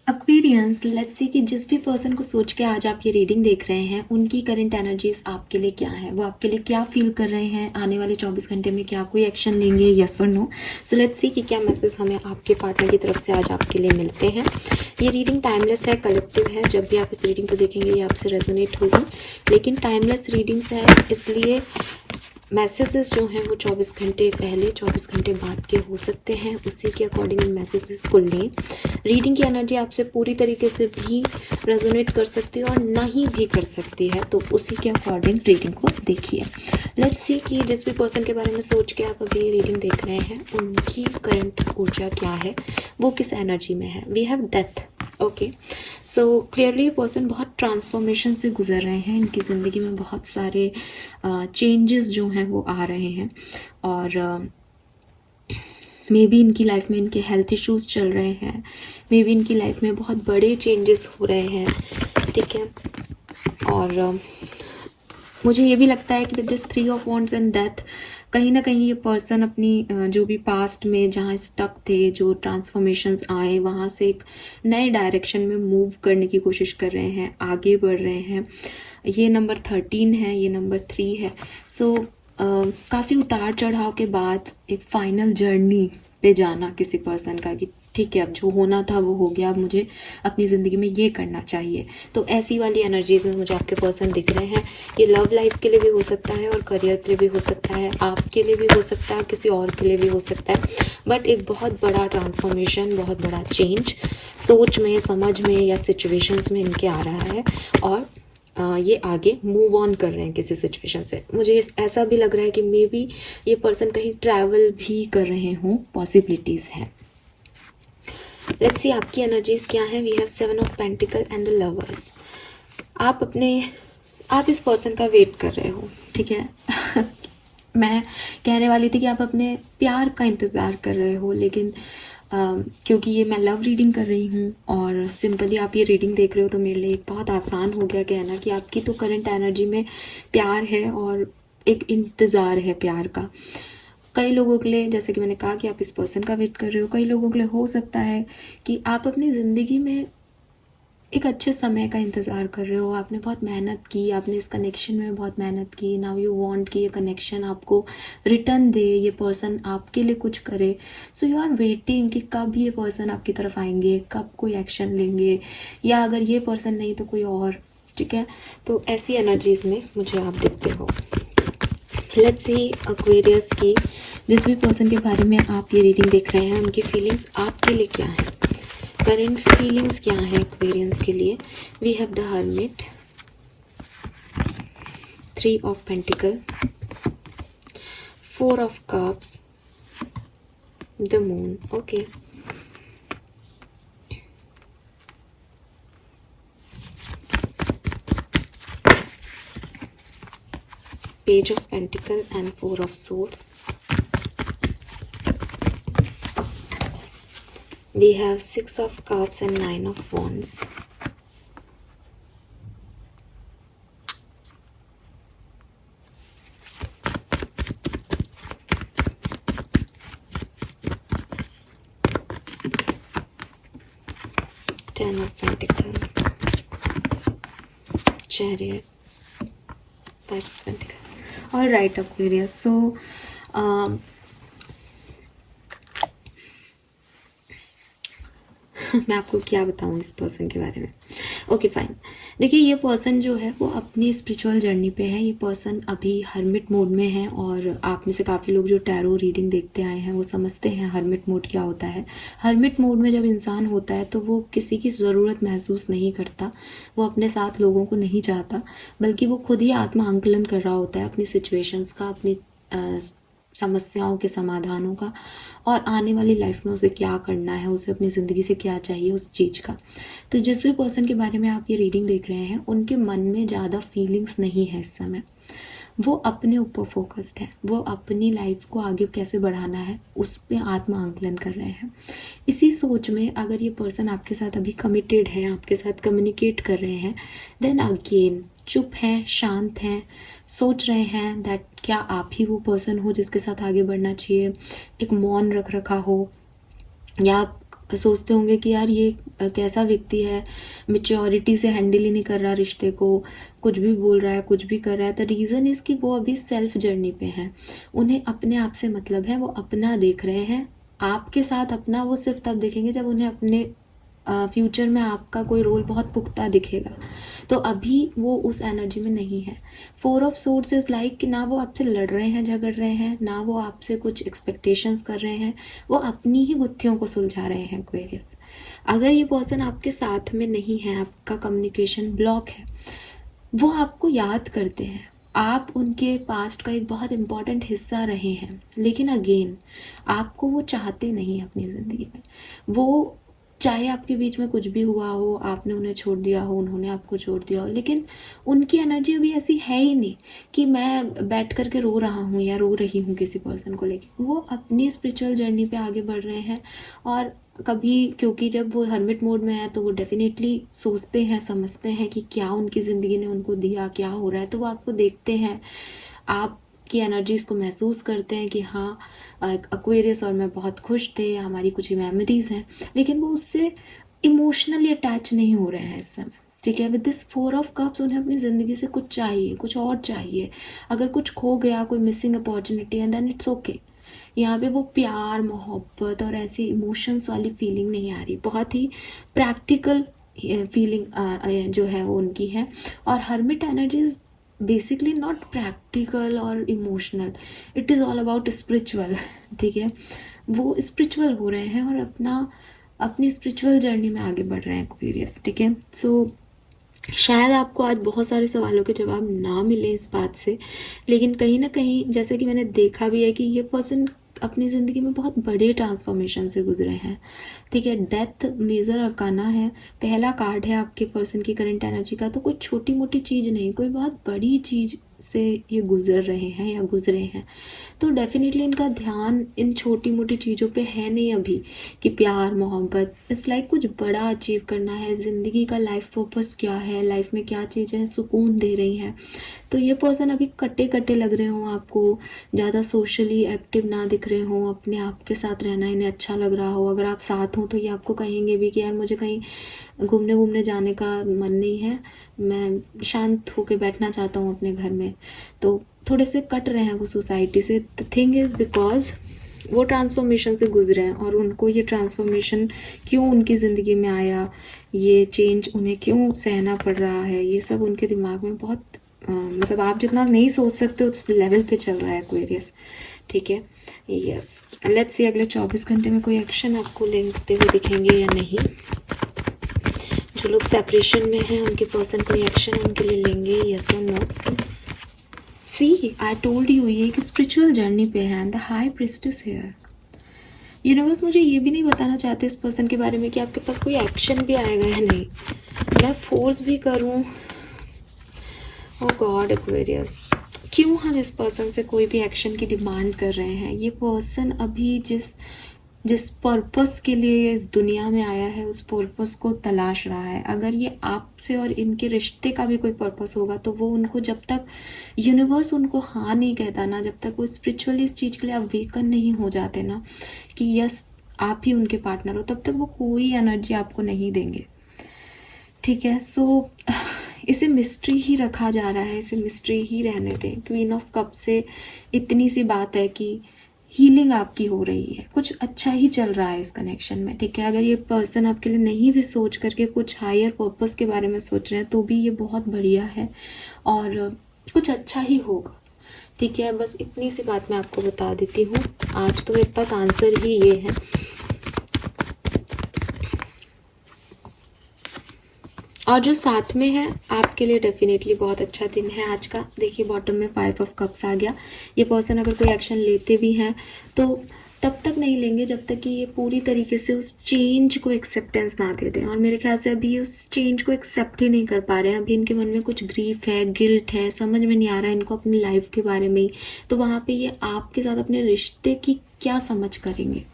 Aquarians, let's see कि जिस भी पर्सन को सोच के आज आप ये रीडिंग देख रहे हैं, उनकी करंट एनर्जीज आपके लिए क्या है, वो आपके लिए क्या फील कर रहे हैं, आने वाले 24 घंटे में क्या कोई एक्शन लेंगे, यस और नो। सो लेट्स सी कि क्या मैसेज हमें आपके पार्टनर की तरफ से आज आपके लिए मिलते हैं। ये रीडिंग टाइमलेस है, कलेक्टिव है। जब भी आप इस रीडिंग को देखेंगे ये आपसे रेजोनेट होगी, लेकिन टाइमलेस रीडिंग्स है, इसलिए मैसेजेस जो हैं वो 24 घंटे पहले 24 घंटे बाद के हो सकते हैं। उसी के अकॉर्डिंग मैसेजेस को लें। रीडिंग की एनर्जी आपसे पूरी तरीके से भी रेजोनेट कर सकती है और नहीं भी कर सकती है, तो उसी के अकॉर्डिंग रीडिंग को देखिए। लेट्स सी कि जिस भी पर्सन के बारे में सोच के आप अभी रीडिंग देख रहे हैं, उनकी करंट ऊर्जा क्या है, वो किस एनर्जी में है। We have death. Okay, so clearly ये पर्सन बहुत ट्रांसफॉर्मेशन से गुजर रहे हैं। इनकी ज़िंदगी में बहुत सारे चेंजेस जो हैं वो आ रहे हैं, और मे बी इनकी लाइफ में इनके हेल्थ इश्यूज चल रहे हैं, मे बी इनकी लाइफ में बहुत बड़े चेंजेस हो रहे हैं, ठीक है। और मुझे ये भी लगता है कि with this 3 of wands and death, कहीं ना कहीं ये पर्सन अपनी जो भी पास्ट में जहाँ स्टक थे, जो ट्रांसफॉर्मेशंस आए, वहाँ से एक नए डायरेक्शन में मूव करने की कोशिश कर रहे हैं, आगे बढ़ रहे हैं। ये नंबर 13 है, ये नंबर 3 है। सो काफ़ी उतार चढ़ाव के बाद एक फाइनल जर्नी पे जाना किसी पर्सन का, कि ठीक है अब जो होना था वो हो गया, अब मुझे अपनी ज़िंदगी में ये करना चाहिए। तो ऐसी वाली एनर्जीज में मुझे आपके पर्सन दिख रहे हैं। ये लव लाइफ के लिए भी हो सकता है और करियर के लिए भी हो सकता है, आपके लिए भी हो सकता है, किसी और के लिए भी हो सकता है। बट एक बहुत बड़ा ट्रांसफॉर्मेशन, बहुत बड़ा चेंज सोच में, समझ में या सिचुएशंस में इनके आ रहा है, और ये आगे मूव ऑन कर रहे हैं किसी सिचुएशन से। मुझे ऐसा भी लग रहा है कि मे बी ये पर्सन कहीं ट्रैवल भी कर रहे हों, पॉसिबिलिटीज़ हैं। लेट्स सी आपकी एनर्जीज क्या हैं। We have 7 of pentacle and the lovers. आप इस पर्सन का वेट कर रहे हो, ठीक है। मैं कहने वाली थी कि आप अपने प्यार का इंतज़ार कर रहे हो, लेकिन क्योंकि ये मैं लव रीडिंग कर रही हूँ और सिंपली आप ये रीडिंग देख रहे हो, तो मेरे लिए एक बहुत आसान हो गया कहना कि आपकी तो करंट एनर्जी में प्यार है और एक इंतज़ार है प्यार का। कई लोगों के लिए, जैसे कि मैंने कहा कि आप इस पर्सन का वेट कर रहे हो, कई लोगों के लिए हो सकता है कि आप अपनी ज़िंदगी में एक अच्छे समय का इंतज़ार कर रहे हो। आपने बहुत मेहनत की, आपने इस कनेक्शन में बहुत मेहनत की। नाउ यू वांट कि ये कनेक्शन आपको रिटर्न दे, ये पर्सन आपके लिए कुछ करे। सो यू आर वेटिंग कि कब ये पर्सन आपकी तरफ आएंगे, कब कोई एक्शन लेंगे, या अगर ये पर्सन नहीं तो कोई और, ठीक है। तो ऐसी एनर्जीज में मुझे आप दिखते हो। लेट्स सी एक्वेरियस की जिस भी पर्सन के बारे में आप ये रीडिंग देख रहे हैं, उनकी फीलिंग्स आपके लिए क्या है, करंट फीलिंग्स क्या है एक्वेरियंस के लिए। We have the hermit, 3 of pentacle, 4 of cups, the moon. Okay, page of pentacle and 4 of swords. We have 6 of cups and 9 of wands. Ten of pentacles, chariot, 5 of pentacles. All right, Aquarius. So मैं आपको क्या बताऊँ इस person के बारे में। Okay fine, देखिए ये पर्सन जो है वो अपनी स्पिरिचुअल जर्नी पे है। ये पर्सन अभी हर्मिट मोड में है, और आप में से काफ़ी लोग जो टैरो रीडिंग देखते आए हैं वो समझते हैं हर्मिट मोड क्या होता है। हर्मिट मोड में जब इंसान होता है तो वो किसी की ज़रूरत महसूस नहीं करता, वो अपने साथ लोगों को नहीं चाहता, बल्कि वो खुद ही आत्म आंकलन कर रहा होता है अपनी सिचुएशंस का, अपनी समस्याओं के समाधानों का, और आने वाली लाइफ में उसे क्या करना है, उसे अपनी ज़िंदगी से क्या चाहिए उस चीज़ का। तो जिस भी पर्सन के बारे में आप ये रीडिंग देख रहे हैं, उनके मन में ज़्यादा फीलिंग्स नहीं है इस समय। वो अपने ऊपर फोकस्ड है, वो अपनी लाइफ को आगे कैसे बढ़ाना है उस पर आत्म आंकलन कर रहे हैं। इसी सोच में अगर ये पर्सन आपके साथ अभी कमिटेड है, आपके साथ कम्युनिकेट कर रहे हैं, देन अगेन चुप हैं, शांत हैं, सोच रहे हैं दैट क्या आप ही वो पर्सन हो जिसके साथ आगे बढ़ना चाहिए, एक मौन रख रखा हो, या सोचते होंगे कि यार ये कैसा व्यक्ति है, मेच्योरिटी से हैंडल ही नहीं कर रहा रिश्ते को, कुछ भी बोल रहा है, कुछ भी कर रहा है। द रीज़न इज़ कि वो अभी सेल्फ जर्नी पे हैं, उन्हें अपने आप से मतलब है, वो अपना देख रहे हैं। आपके साथ अपना वो सिर्फ तब देखेंगे जब उन्हें अपने फ्यूचर में आपका कोई रोल बहुत पुख्ता दिखेगा। तो अभी वो उस एनर्जी में नहीं है। 4 ऑफ सोर्ड्स इज लाइक कि ना वो आपसे लड़ रहे हैं, झगड़ रहे हैं, ना वो आपसे कुछ एक्सपेक्टेशंस कर रहे हैं, वो अपनी ही गुत्थियों को सुलझा रहे हैं एक्वेरियस। अगर ये पर्सन आपके साथ में नहीं है, आपका कम्युनिकेशन ब्लॉक है, वो आपको याद करते हैं, आप उनके पास्ट का एक बहुत इम्पॉर्टेंट हिस्सा रहे हैं, लेकिन अगेन आपको वो चाहते नहीं अपनी ज़िंदगी में। वो चाहे आपके बीच में कुछ भी हुआ हो, आपने उन्हें छोड़ दिया हो, उन्होंने आपको छोड़ दिया हो, लेकिन उनकी एनर्जी अभी ऐसी है ही नहीं कि मैं बैठ करके रो रहा हूँ या रो रही हूँ किसी पर्सन को लेके। वो अपनी स्पिरिचुअल जर्नी पे आगे बढ़ रहे हैं। और कभी, क्योंकि जब वो हर्मिट मोड में है तो वो डेफिनेटली सोचते हैं, समझते हैं कि क्या उनकी ज़िंदगी ने उनको दिया, क्या हो रहा है, तो वो आपको देखते हैं, आपकी एनर्जीज को महसूस करते हैं कि हाँ, एक्वेरियस और मैं बहुत खुश थे, हमारी कुछ मेमोरीज हैं, लेकिन वो उससे इमोशनली अटैच नहीं हो रहे हैं इस समय। ठीक है, विद दिस 4 ऑफ कप्स उन्हें अपनी ज़िंदगी से कुछ चाहिए, कुछ और चाहिए। अगर कुछ खो गया, कोई मिसिंग अपॉर्चुनिटी है, देन इट्स ओके। यहाँ पे वो प्यार, मोहब्बत और ऐसी इमोशंस वाली फीलिंग नहीं आ रही, बहुत ही प्रैक्टिकल फीलिंग जो है वो उनकी है। और hermit energy is basically not practical और emotional, it is all about spiritual. ठीक है, वो स्पिरिचुअल हो रहे हैं और अपनी स्पिरिचुअल जर्नी में आगे बढ़ रहे हैं एक्वेरियस। ठीक है, सो शायद आपको आज बहुत सारे सवालों के जवाब ना मिले इस बात से, लेकिन कहीं ना कहीं जैसे कि मैंने देखा भी है कि ये पर्सन अपनी ज़िंदगी में बहुत बड़े ट्रांसफॉर्मेशन से गुजरे हैं। ठीक है, डेथ मेजर अरकाना है, पहला कार्ड है आपके पर्सन की करंट एनर्जी का, तो कोई छोटी मोटी चीज़ नहीं, कोई बहुत बड़ी चीज़ से ये गुजर रहे हैं या गुजरे हैं। तो डेफिनेटली इनका ध्यान इन छोटी मोटी चीज़ों पे है नहीं अभी, कि प्यार, मोहब्बत, इट्स लाइक कुछ बड़ा अचीव करना है, ज़िंदगी का लाइफ पर्पस क्या है, लाइफ में क्या चीज़ें सुकून दे रही हैं। तो ये पर्सन अभी कटे कटे लग रहे हों आपको, ज़्यादा सोशली एक्टिव ना दिख रहे हों, अपने आप के साथ रहना इन्हें अच्छा लग रहा हो। अगर आप साथ हो तो ये आपको कहेंगे भी कि यार मुझे कहीं घूमने घूमने जाने का मन नहीं है, मैं शांत होके बैठना चाहता हूँ अपने घर में। तो थोड़े से कट रहे हैं वो सोसाइटी से। द थिंग इज़ बिकॉज वो ट्रांसफॉर्मेशन से गुजरे हैं और उनको ये ट्रांसफॉर्मेशन क्यों उनकी ज़िंदगी में आया, ये चेंज उन्हें क्यों सहना पड़ रहा है, ये सब उनके दिमाग में बहुत मतलब आप जितना नहीं सोच सकते उस लेवल पे चल रहा है एक्वेरियस। ठीक है, यस, लेट्स सी अगले 24 घंटे में कोई एक्शन आपको लेते हुए दिखेंगे या नहीं। जो लोग सेपरेशन में हैं उनके पर्सन कोई एक्शन उनके लिए लेंगे, यस और no. See, I told you, ये एक स्पिरिचुअल जर्नी पे है, the high priestess here. Universe मुझे ये भी नहीं बताना चाहते इस पर्सन के बारे में कि आपके पास कोई एक्शन भी आएगा या नहीं। मैं फोर्स भी करूं, ओह गॉड एक्वेरियस, क्यों हम इस पर्सन से कोई भी एक्शन की डिमांड कर रहे हैं? ये पर्सन अभी जिस पर्पस के लिए इस दुनिया में आया है उस पर्पस को तलाश रहा है। अगर ये आपसे और इनके रिश्ते का भी कोई पर्पस होगा तो वो उनको, जब तक यूनिवर्स उनको हाँ नहीं कहता ना, जब तक वो स्पिरिचुअली इस चीज़ के लिए अवेकन नहीं हो जाते ना कि यस आप ही उनके पार्टनर हो, तब तक वो कोई एनर्जी आपको नहीं देंगे। ठीक है, सो इसे मिस्ट्री ही रखा जा रहा है, इसे मिस्ट्री ही रहने दें। क्वीन ऑफ कप से इतनी सी बात है कि हीलिंग आपकी हो रही है, कुछ अच्छा ही चल रहा है इस कनेक्शन में। ठीक है, अगर ये पर्सन आपके लिए नहीं भी सोच करके कुछ हायर पर्पस के बारे में सोच रहे हैं तो भी ये बहुत बढ़िया है और कुछ अच्छा ही होगा। ठीक है, बस इतनी सी बात मैं आपको बता देती हूँ। आज तो मेरे पास आंसर ही ये है। और जो साथ में है आपके लिए डेफिनेटली बहुत अच्छा दिन है आज का। देखिए बॉटम में 5 ऑफ कप्स आ गया। ये पर्सन अगर कोई एक्शन लेते भी हैं तो तब तक नहीं लेंगे जब तक कि ये पूरी तरीके से उस चेंज को एक्सेप्टेंस ना दे दें। और मेरे ख्याल से अभी ये उस चेंज को एक्सेप्ट ही नहीं कर पा रहे हैं। अभी इनके मन में कुछ ग्रीफ है, गिल्ट है, समझ में नहीं आ रहा है इनको अपनी लाइफ के बारे में ही। तो वहाँ पे ये आपके साथ अपने रिश्ते की क्या समझ करेंगे।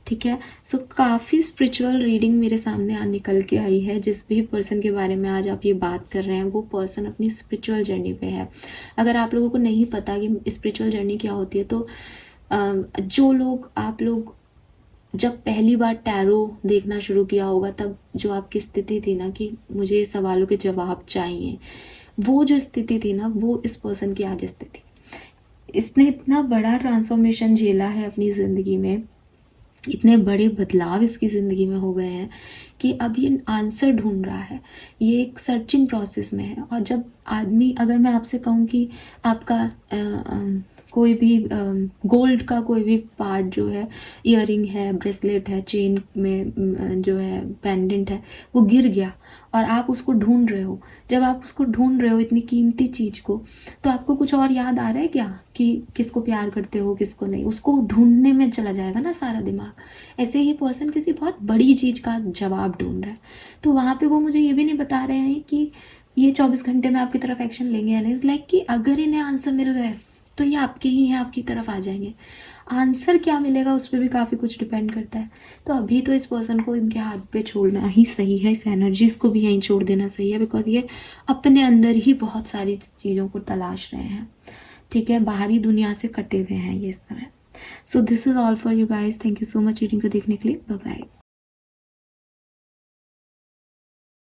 ठीक है, सो काफ़ी स्पिरिचुअल रीडिंग मेरे सामने निकल के आई है। जिस भी पर्सन के बारे में आज आप ये बात कर रहे हैं वो पर्सन अपनी स्पिरिचुअल जर्नी पे है। अगर आप लोगों को नहीं पता कि स्पिरिचुअल जर्नी क्या होती है तो जो लोग आप लोग जब पहली बार टैरो देखना शुरू किया होगा तब जो आपकी स्थिति थी ना कि मुझे ये सवालों के जवाब चाहिए, वो जो स्थिति थी ना वो इस पर्सन की आज स्थिति। इसने इतना बड़ा ट्रांसफॉर्मेशन झेला है अपनी ज़िंदगी में, इतने बड़े बदलाव इसकी ज़िंदगी में हो गए हैं कि अब ये आंसर ढूंढ रहा है, ये एक सर्चिंग प्रोसेस में है। और जब आदमी, अगर मैं आपसे कहूँ कि आपका कोई भी गोल्ड का कोई भी पार्ट जो है, इयररिंग है, ब्रेसलेट है, चेन में जो है पेंडेंट है, वो गिर गया और आप उसको ढूंढ रहे हो, जब आप उसको ढूंढ रहे हो इतनी कीमती चीज़ को, तो आपको कुछ और याद आ रहा है क्या कि किसको प्यार करते हो किसको नहीं? उसको ढूंढने में चला जाएगा ना सारा दिमाग। ऐसे ही पर्सन किसी बहुत बड़ी चीज़ का जवाब ढूंढ रहा है, तो वहाँ पे वो मुझे ये भी नहीं बता रहे हैं कि ये 24 घंटे में आपकी तरफ एक्शन लेंगे या नहीं। लाइक कि अगर इन्हें आंसर मिल गए तो ये आपके ही हैं, आपकी तरफ आ जाएंगे। आंसर क्या मिलेगा उस पर भी काफ़ी कुछ डिपेंड करता है। तो अभी तो इस पर्सन को इनके हाथ पे छोड़ना ही सही है, इस एनर्जीज को भी यहीं छोड़ देना सही है, बिकॉज ये अपने अंदर ही बहुत सारी चीज़ों को तलाश रहे हैं। ठीक है, बाहरी दुनिया से कटे हुए हैं ये इस समय। So this is all for you guys. Thank you so much reading को देखने के लिए। Bye bye.